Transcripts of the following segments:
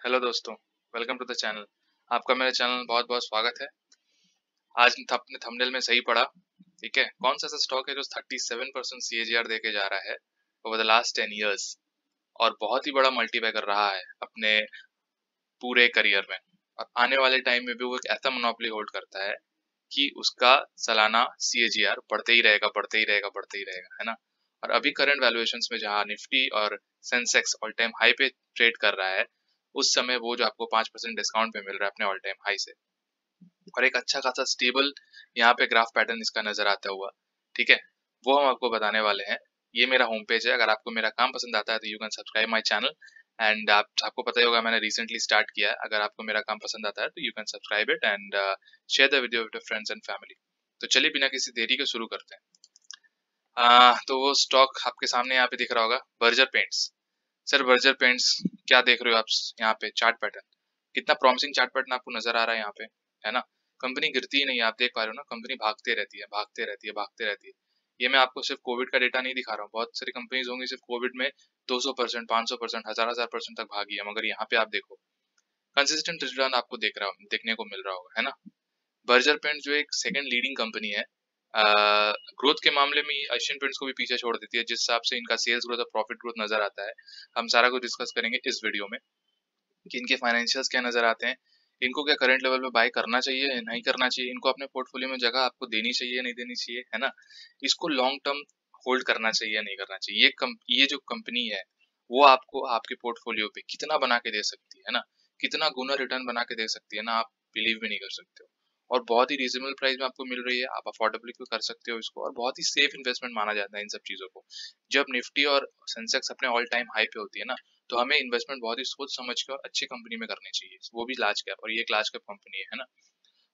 Hello दोस्तों, welcome to the channel. आपका मेरे चैनल में बहुत बहुत स्वागत है। आज आपने थंबनेल में सही पढ़ा, ठीक है। कौन सा ऐसा स्टॉक है जो 37% CAGR देके जा रहा है ओवर द लास्ट 10 इयर्स और बहुत ही बड़ा मल्टीप्लाई कर रहा है अपने पूरे करियर में, और आने वाले टाइम में भी वो एक ऐसा मोनोपोली होल्ड करता है कि उसका सालाना CAGR बढ़ते ही रहेगा, बढ़ते ही रहेगा, बढ़ते ही रहेगा, है ना। और अभी करंट वैल्यूएशंस में जहां निफ्टी और सेंसेक्स ऑल टाइम हाई पे ट्रेड कर रहा है, उस समय वो जो आपको 5% डिस्काउंट पे मिल रहा है अपने ऑल टाइम हाई से, और एक अच्छा खासा स्टेबल यहाँ पे ग्राफ पैटर्न इसका नजर आता हुआ, ठीक है, वो हम आपको बताने वाले हैं। ये मेरा होम पेज है। अगर आपको मेरा काम पसंद आता है तो you can subscribe my channel. And आपको पता ही होगा मैंने रिसेंटली स्टार्ट किया है। अगर आपको मेरा काम पसंद आता है तो you can subscribe it and share the video with friends and family. तो चलिए बिना किसी देरी के शुरू करते हैं। तो वो स्टॉक आपके सामने यहाँ पे दिख रहा होगा, Berger paints. Sir Berger paints, क्या देख रहे हो आप यहाँ पे चार्ट पैटर्न? कितना प्रॉमिसिंग चार्ट पैटर्न आपको नजर आ रहा है यहाँ पे, है ना। कंपनी गिरती ही नहीं, आप देख पा रहे हो ना, कंपनी भागते रहती है, भागते रहती है, भागते रहती है। ये मैं आपको सिर्फ कोविड का डेटा नहीं दिखा रहा हूँ, बहुत सारी कंपनीज होंगी सिर्फ कोविड में 200%, 500%, हजार परसेंट तक भागी है, मगर यहाँ पे आप देखो कंसिस्टेंट रिटर्न आपको देखने को मिल रहा होगा, है ना। बर्जर पेंट्स जो एक सेकंड लीडिंग कंपनी है, ग्रोथ के मामले में एशियन पेंट्स को भी पीछे छोड़ देती है, जिस हिसाब से इनका सेल्स ग्रोथ और प्रॉफिट ग्रोथ नजर आता है। हम सारा कुछ डिस्कस करेंगे इस वीडियो में कि इनके फाइनेंशियल्स क्या नजर आते हैं, इनको क्या करंट लेवल पे बाय करना चाहिए नहीं करना चाहिए, इनको अपने पोर्टफोलियो में जगह आपको देनी चाहिए नहीं देनी चाहिए, है ना। इसको लॉन्ग टर्म होल्ड करना चाहिए नहीं करना चाहिए, ये जो कंपनी है वो आपको आपके पोर्टफोलियो पे कितना बना के दे सकती है ना, कितना गुना रिटर्न बना के दे सकती है ना, आप बिलीव भी नहीं कर सकते हो। और बहुत ही रीजनेबल प्राइस में आपको मिल रही है, आप अफोर्डेबली कर सकते हो इसको, और बहुत ही सेफ इन्वेस्टमेंट माना जाता है इन सब चीजों को। जब निफ्टी और सेंसेक्स अपने ऑल टाइम हाई पे होती है ना, तो हमें इन्वेस्टमेंट बहुत ही सोच समझ के और अच्छी कंपनी में करनी चाहिए, वो भी लार्ज कैप, और ये एक लार्ज कैप कंपनी है ना।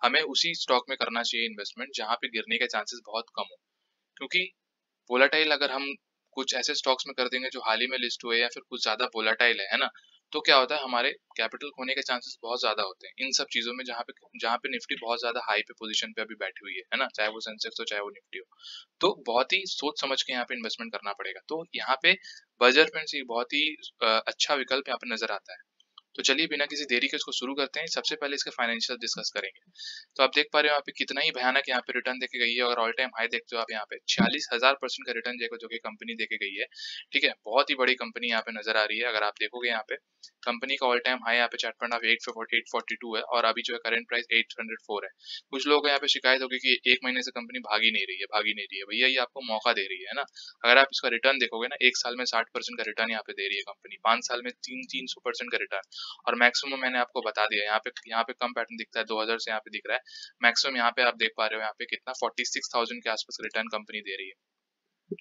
हमें उसी स्टॉक में करना चाहिए इन्वेस्टमेंट जहां पे गिरने के चांसेस बहुत कम हो, क्योंकि वोलाटाइल अगर हम कुछ ऐसे स्टॉक्स में कर देंगे जो हाल ही में लिस्ट हुए या फिर कुछ ज्यादा वोलाटाइल है ना, तो क्या होता है हमारे कैपिटल खोने के चांसेस बहुत ज्यादा होते हैं इन सब चीजों में, जहाँ पे निफ्टी बहुत ज्यादा हाई पे पोजीशन पे अभी बैठी हुई है ना, चाहे वो सेंसेक्स हो चाहे वो निफ्टी हो। तो बहुत ही सोच समझ के यहाँ पे इन्वेस्टमेंट करना पड़ेगा। तो यहाँ पे बजट फंड्स एक बहुत ही अच्छा विकल्प यहाँ पे नजर आता है। तो चलिए बिना किसी देरी के इसको शुरू करते हैं। सबसे पहले इसके फाइनेंशियल डिस्कस करेंगे। तो आप देख पा रहे हो यहाँ पे कितना ही भयानक यहाँ पे रिटर्न देके गई है, और ऑल टाइम हाई देखते हो आप यहाँ पे 46,000% का रिटर्न देखो जो कि कंपनी देके गई है, ठीक है। बहुत ही बड़ी कंपनी यहाँ पे नजर आ रही है। अगर आप देखोगे यहाँ पे कंपनी का ऑल टाइम हाई यहाँ पे चार्ट पॉइंट ऑफ 842 है, और अभी जो है करंट प्राइस 804 है। कुछ लोगों को यहाँ पे शिकायत होगी कि एक महीने से कंपनी भागी नहीं रही है, भागी नहीं रही है। भैया ये आपको मौका दे रही है ना। अगर आप इसका रिटर्न देखोगे ना, एक साल में 60% का रिटर्न यहाँ पे दे रही है कंपनी, 5 साल में 300% का रिटर्न। और मैक्सिमम मैंने आपको बता दिया, यहाँ पे कम पैटर्न दिखता है, 2000 से यहाँ पे दिख रहा है। मैक्सिमम यहाँ पे आप देख पा रहे हो यहाँ पे कितना 46,000 के आसपास रिटर्न कंपनी दे रही है।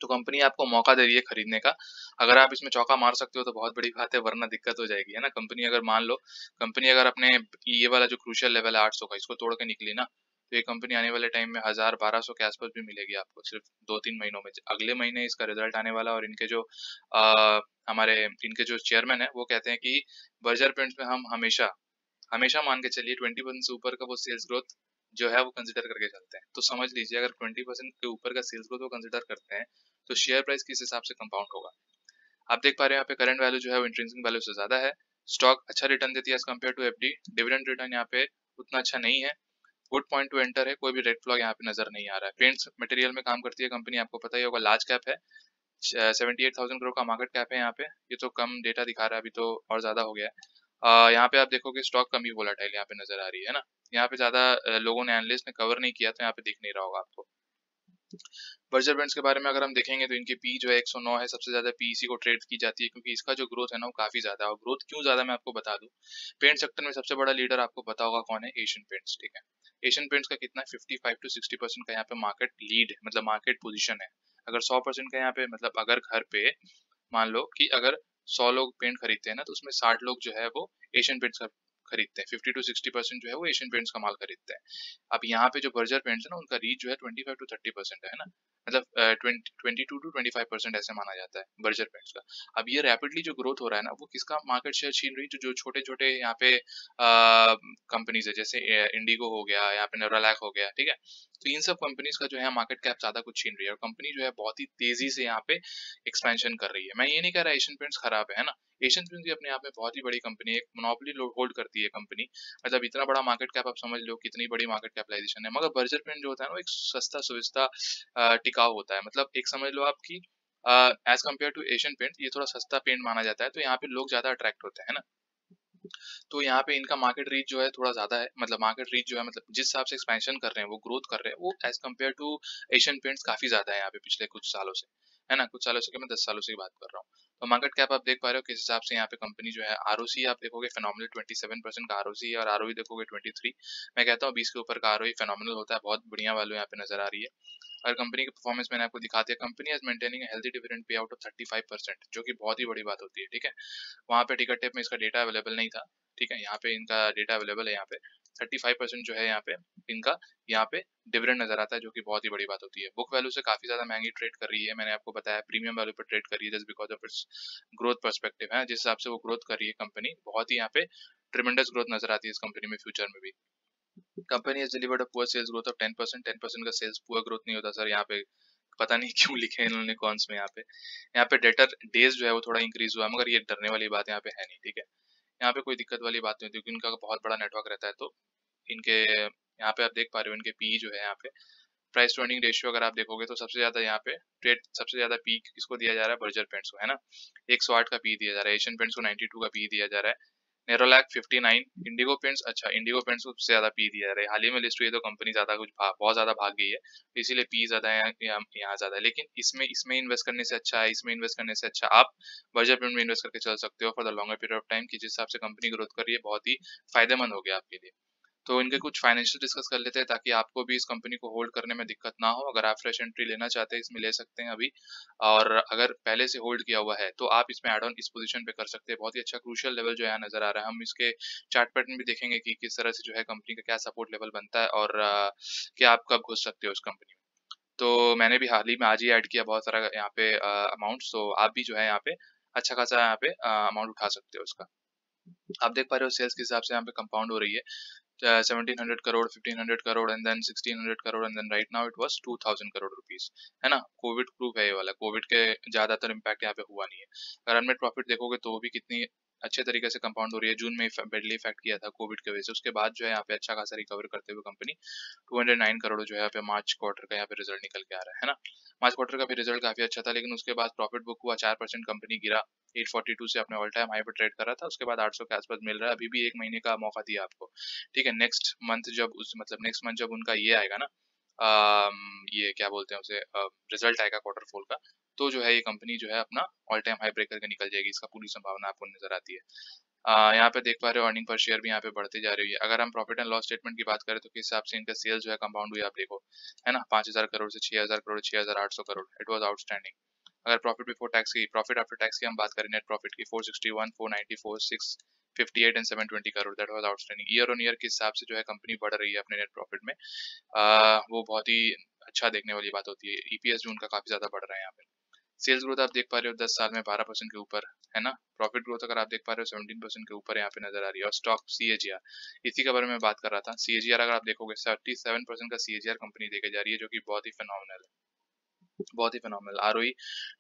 तो कंपनी आपको मौका दे रही है खरीदने का। अगर आप इसमें चौका मार सकते हो तो बहुत बड़ी बात है, वरना दिक्कत हो जाएगी, है ना। कंपनी अगर मान लो, कंपनी अगर अपने ये वाला जो क्रूशियल लेवल है 800 का, इसको तोड़ के निकली ना, तो ये कंपनी आने वाले टाइम में 1000-1200 के आसपास भी मिलेगी आपको, सिर्फ 2-3 महीनों में। अगले महीने इसका रिजल्ट आने वाला, और इनके जो हमारे इनके जो चेयरमैन है वो कहते हैं कि बर्जर पेंट्स में हम हमेशा हमेशा मान के चलिए 20% से ऊपर का वो सेल्स ग्रोथ जो है वो कंसिडर करके चलते हैं। तो समझ लीजिए अगर 20% के ऊपर का सेल्स ग्रोथ वो कंसिडर करते हैं तो शेयर प्राइस किस हिसाब से कंपाउंड होगा। आप देख पा रहे हैं यहाँ पे करंट वैल्यू जो है वो इंट्रिंसिक वैल्यू से ज्यादा है। स्टॉक अच्छा रिटर्न देती है as compare to FD. Dividend return यहाँ पे उतना अच्छा नहीं है। गुड पॉइंट टू एंटर है, कोई भी रेड फ्लैग यहाँ पे नजर नहीं आ रहा है। पेंट्स मटेरियल में काम करती है कंपनी, आपको पता ही होगा, लार्ज कैप है। 78,000 करोड़ का मार्केट कैप है यहाँ पे। ये तो कम डेटा दिखा रहा है, अभी तो और ज्यादा हो गया है। यहाँ पे आप देखोगे स्टॉक कम ही वोलाटाइल यहाँ पे नजर आ रही है ना। यहाँ पे ज्यादा लोगों ने, एनालिस्ट ने कवर नहीं किया, तो यहाँ पे दिख नहीं रहा होगा आपको। बर्जर ब्रांड्स के बारे में अगर हम देखेंगे तो इनकी पी जो है 109 है, सबसे ज्यादा पी इसी को ट्रेड की जाती है, क्योंकि इसका जो ग्रोथ है ना वो काफी ज्यादा है। और ग्रोथ क्यों ज्यादा मैं आपको बता दूं, पेंट सेक्टर में सबसे बड़ा लीडर आपको पता होगा कौन है, एशियन पेंट्स, ठीक है। एशियन पेंट्स का कितना 55 to 60% का यहाँ पे मार्केट लीड, मतलब मार्केट पोजिशन है। अगर 100% का यहाँ पे, मतलब अगर घर पे मान लो कि अगर 100 लोग पेंट खरीदते हैं ना, तो उसमें 60 लोग जो है वो एशियन पेंट्स का खरीदते हैं। 50 to 60% जो है वो एशियन पेंट्स का माल खरीदते हैं। अब यहाँ पे जो बर्जर पेंट्स है ना, उनका रीच जो है 25 to 30% है ना, मतलब 22 to 25% ऐसे माना जाता है बर्जर पेंट्स का। अब ये रैपिडली जो ग्रोथ हो रहा है ना, वो किसका मार्केट शेयर छीन रही है, जो छोटे छोटे यहाँ पे कंपनीज है, जैसे इंडिगो हो गया, यहाँ पे नेरोलैक हो गया, ठीक है। तो इन सब कंपनीज का जो है मार्केट कैप ज्यादा कुछ छीन रही है और कंपनी जो है बहुत ही तेजी से यहाँ पे एक्सपेंशन कर रही है। मैं ये नहीं कह रहा एशियन पेंट्स खराब है ना, एशियन पेंट्स भी अपने आप में बहुत ही बड़ी कंपनी है, एक मोनोपोली होल्ड करती है कंपनी, मतलब इतना बड़ा मार्केट कैप, आप समझ लो कितनी बड़ी मार्केट कैपिटलाइजेशन है। मगर बर्जर पेंट जो होता है ना, वो एक सस्ता सुविस्ता टिकाऊ होता है, मतलब एक समझ लो आपकी as compare to Asian paint ये थोड़ा सस्ता पेंट माना जाता है, तो यहाँ पे लोग ज्यादा अट्रैक्ट होते हैं ना। तो यहाँ पे इनका मार्केट रीच जो है थोड़ा ज्यादा है, मतलब मार्केट रीच जो है, मतलब जिस हिसाब से एक्सपेंशन कर रहे हैं, वो ग्रोथ कर रहे हैं, वो as compare to Asian paints काफी ज्यादा है यहाँ पे पिछले कुछ सालों से, है ना। कुछ सालों से क्या, मैं 10 सालों से बात कर रहा हूँ। तो मार्केट कैप आप देख पा रहे हो किस हिसाब से यहाँ पे कंपनी जो है। आरओसी आप देखोगे फिनोमिनल 27% का आरओसी है, और आरओई देखोगे 23। मैं कहता हूँ 20 के ऊपर का आरओई फिनोमिनल होता है, बहुत बढ़िया वैल्यू यहाँ पे नजर आ रही है। और कंपनी की परफॉर्मेंस मैंने आपको दिखा दिया, company is maintaining healthy dividend pay out of 35%, जो कि बहुत ही बड़ी बात होती है, ठीक है। वहाँ पे टिकट टेप में इसका डेटा अवेलेबल नहीं था, ठीक है, यहाँ पे इनका डेटा अवेलेबल है। यहाँ पे 35% जो है यहाँ पे इनका, यहाँ पे डिविडेंड नजर आता है, जो कि बहुत ही बड़ी बात होती है। बुक वैल्यू से काफी ज्यादा महंगी ट्रेड कर रही है, मैंने आपको बताया प्रीमियम वैल्यू पर ट्रेड कर रही है, just because of its growth perspective है। जिस हिसाब से वो ग्रोथ कर रही है कंपनी, बहुत ही यहाँ पे ट्रिमेंडस ग्रोथ नजर आती है इस कंपनी में फ्यूचर में भी। Company has delivered a poor sales growth of 10%। 10% का सेल्स पुअर ग्रोथ नहीं होता सर, यहाँ पे पता नहीं क्यों लिखे हैं इन्होंने कॉन्स में। यहाँ पे डेटर डेज जो है वो थोड़ा इंक्रीज हुआ है, मगर ये डरने वाली बात यहाँ पे है नहीं, ठीक है। यहाँ पे कोई दिक्कत वाली बात नहीं होती, क्योंकि इनका बहुत बड़ा नेटवर्क रहता है। तो इनके यहाँ पे आप देख पा रहे हो इनके पी जो है यहाँ पे, प्राइस टू अर्निंग रेशियो अगर आप देखोगे तो सबसे ज्यादा यहाँ पे ट्रेड, सबसे ज्यादा पी किसको दिया जा रहा है, बर्जर पेंट्स को, है ना। 108 का पी दिया जा रहा है, एशियन पेंट्स को 92 का पी दिया जा रहा है, नेरोलैक 59, इंडिगो पेंट्स, अच्छा इंडिगो पेंट्स को सबसे ज्यादा पी दिया जा रहा है। हाल ही में लिस्ट हुई है तो कंपनी ज्यादा कुछ बहुत ज्यादा भाग गई है, तो इसीलिए पी ज्यादा है यहाँ ज्यादा है। लेकिन इसमें इसमें इन्वेस्ट करने से अच्छा है, इसमें इन्वेस्ट करने से अच्छा आप बर्जर पेंट में इन्वेस्ट करके चल सकते हो for the longer period of time, की जिस हिसाब से कंपनी ग्रोथ कर रही है बहुत ही फायदेमंद हो गया आपके लिए। तो इनके कुछ फाइनेंशियल डिस्कस कर लेते हैं, ताकि आपको भी इस कंपनी को होल्ड करने में दिक्कत ना हो। अगर आप फ्रेश एंट्री लेना चाहते हैं इसमें ले सकते हैं अभी, और अगर पहले से होल्ड किया हुआ है तो आप इसमें एड ऑन इस पोजीशन पे कर सकते हैं। बहुत ही अच्छा क्रूशियल लेवल जो है नजर आ रहा है। हम इसके चार्ट पैटर्न भी देखेंगे कि किस तरह से जो है कंपनी का क्या सपोर्ट लेवल बनता है, और क्या आप कब घुस सकते हो उस कंपनी में। तो मैंने भी हाल ही में आज ही ऐड किया बहुत सारा यहाँ पे अमाउंट, तो आप भी जो है यहाँ पे अच्छा खासा यहाँ पे अमाउंट उठा सकते हो उसका। आप देख पा रहे हो सेल्स के हिसाब से यहाँ पे कंपाउंड हो रही है, 1700 crore, 1500 crore, and then 1600 crore, and then right now it was 2000 crore rupees, है ना। कोविड प्रूफ है ये वाला, कोविड के ज्यादातर इम्पैक्ट यहाँ पे हुआ नहीं है। अगर रन प्रॉफिट देखोगे तो वो भी कितनी अच्छे तरीके से कंपाउंड हो रही है। जून में बेडली इफेक्ट किया था कोविड की वजह से, उसके बाद जो है यहाँ पे अच्छा खासा रिकवर करते हुए कंपनी 209 करोड़ जो है यहाँ पे मार्च क्वार्टर का यहाँ पे रिजल्ट निकल के आ रहा है ना। मार्च क्वार्टर का भी रिजल्ट काफी अच्छा था, लेकिन उसके बाद प्रॉफिट बुक हुआ 4%, कंपनी गिरा 842 से अपने ऑल टाइम हाई पर ट्रेड कर रहा था, उसके बाद 800 के आसपास मिल रहा है। अभी भी एक महीने का मौका दिया आपको, ठीक है। नेक्स्ट मंथ जब उस मतलब नेक्स्ट मंथ जब उनका ये आएगा ना, ये क्या बोलते हैं उसे, रिजल्ट आएगा क्वार्टर फोर का, तो जो है ये कंपनी जो है अपना ऑल टाइम हाई ब्रेक करके निकल जाएगी, इसका पूरी संभावना आपको नजर आती है। यहाँ पे देख पा रहे हो अर्निंग पर शेयर भी यहाँ पे बढ़ती जा रही है। अगर हम प्रॉफिट एंड लॉस स्टेटमेंट की बात करें तो किस हिसाब से इनका सेल्स जो है कंपाउंड हुई आप देखो, है ना, 5000 करोड़ से 6000 crore, 6800 crore, it was outstanding. अगर प्रॉफिट बिफोर टैक्स की, प्रॉफिट आफ्टर टैक्स की हम बात करें, नेट प्रॉफिट की 461, 494, 658 and 720 crore, that was outstanding. Year on year के हिसाब से जो है कंपनी बढ़ रही है अपने नेट प्रॉफिट में, वो बहुत ही अच्छा देखने वाली बात होती है। ईपीएस जो उनका काफी ज्यादा बढ़ रहा है यहाँ पे। सेल्स ग्रोथ आप देख पा रहे हो 10 साल में 12% के ऊपर, है ना। प्रॉफिट ग्रोथ अगर आप देख पा रहे हो 17% के ऊपर यहाँ पे नजर आ रही है। और स्टॉक सीएजीआर, इसी के बारे में बात कर रहा था। सीएजीआर अगर आप देखोगे 37% का सीएजीआर कंपनी देके जा रही है, जो कि बहुत ही फिनोमिनल है, बहुत ही फिनोमिनल। आरओई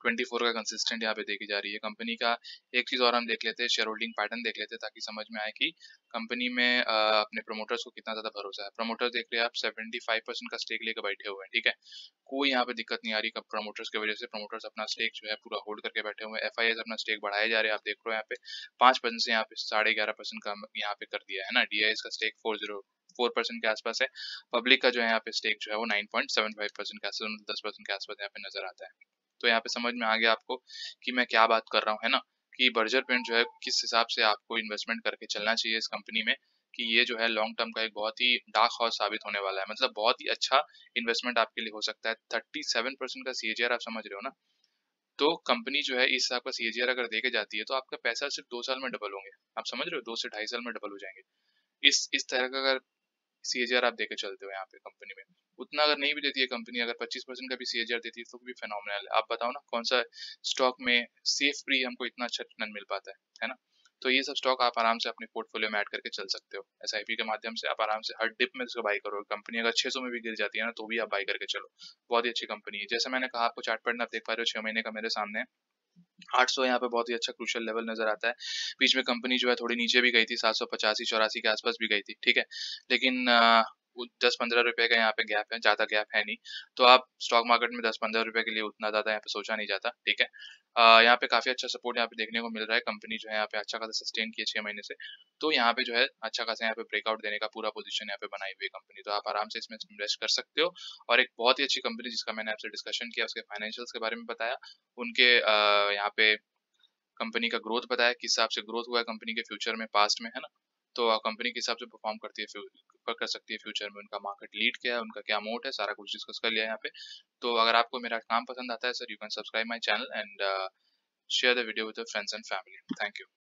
24 का कंसिस्टेंट यहाँ पे देखी जा रही है कंपनी का। एक चीज और हम देख लेते हैं, शेयर होल्डिंग पैटर्न देख लेते हैं, ताकि समझ में आए कि कंपनी में अपने प्रमोटर्स को कितना ज्यादा भरोसा है। प्रमोटर्स देख रहे हैं आप 75% का स्टेक लेकर बैठे हुए हैं, ठीक है। कोई यहाँ पे दिक्कत नहीं आ रही प्रमोटर्स की वजह से। प्रमोटर्स अपना स्टेक जो है पूरा होल्ड करके बैठे हुए हैं। एफआईएस अपना स्टेक बढ़ाए जा रहे हैं, आप देख रहे हो यहाँ पे 5% से यहाँ पे 11.5% का यहाँ पे कर दिया है ना। डीआईएस का स्टेक 4% के आसपास है। पब्लिक का जो है यहाँ पे स्टेक जो है वो 9.75% के आसपास, 10% के आसपास यहाँ पे नजर आता है। तो यहाँ पे समझ में आ गया आपको कि मैं क्या बात कर रहा हूँ, है ना, कि बर्जर पेंट जो है किस हिसाब से आपको इन्वेस्टमेंट करके चलना चाहिए इस कंपनी में, कि ये जो है लॉन्ग टर्म का एक बहुत ही डार्क हॉर्स साबित होने वाला है। मतलब बहुत ही अच्छा इन्वेस्टमेंट आपके लिए हो सकता है। 37% का सीएजीआर आप समझ रहे हो ना। तो कंपनी जो है इस हिसाब का सीएजीआर अगर देके जाती है, तो आपका पैसा सिर्फ 2 साल में डबल होंगे। आप समझ रहे हो, 2 से 2.5 साल में डबल हो जाएंगे। इस तरह का अगर सीएजीआर आप देके चलते हो यहाँ पे कंपनी में। उतना अगर नहीं भी देती है कंपनी, अगर 25% का भी सीएजीआर देती है तो भी फेनोमेनल है। आप बताओ ना कौन सा स्टॉक में सेफ फ्री हमको इतना अच्छा रिटर्न मिल पाता है ना। तो ये सब स्टॉक आप आराम से अपने पोर्टफोलियो में ऐड करके चल सकते हो। एसआईपी के माध्यम से आप आराम से हर डिप में इसको बाई करो। कंपनी अगर 600 में भी गिर जाती है ना, तो भी आप बाई करके चलो, बहुत ही अच्छी कंपनी है। जैसे मैंने कहा आपको चार्ट पैटर्न आप देख पा रहे हो 6 महीने का मेरे सामने 800 यहाँ पे बहुत ही अच्छा क्रूशियल लेवल नजर आता है। बीच में कंपनी जो है थोड़ी नीचे भी गई थी, 785-84 के आसपास भी गई थी, ठीक है, लेकिन वो 10-15 रुपए का यहाँ पे गैप है, ज्यादा गैप है नहीं। तो आप स्टॉक मार्केट में 10-15 रुपए के लिए उतना ज्यादा यहाँ पे सोचा नहीं जाता, ठीक है। यहाँ पे काफी अच्छा सपोर्ट यहाँ पे देखने को मिल रहा है। कंपनी जो है यहाँ पे अच्छा खासा सस्टेन की है 6 महीने से, तो यहाँ पे जो है अच्छा खासा यहाँ पे ब्रेकआउट देने का पूरा पोजीशन यहाँ पे बनाई हुई है कंपनी, तो आप आराम से इसमें इन्वेस्ट कर सकते हो। और एक बहुत ही अच्छी कंपनी जिसका मैंने आपसे डिस्कशन किया, उसके फाइनेंशियल्स के बारे में बताया, उनके यहाँ पे कंपनी का ग्रोथ बताया, किस हिसाब से ग्रोथ हुआ है कंपनी के फ्यूचर में, पास्ट में, है ना। तो कंपनी किस हिसाब से परफॉर्म करती है, कर सकती है फ्यूचर में, उनका मार्केट लीड क्या है, उनका क्या मोट है, सारा कुछ डिस्कस कर लिया है यहाँ पे। तो अगर आपको मेरा काम पसंद आता है sir, you can subscribe my channel and share the video with your friends and family. Thank you.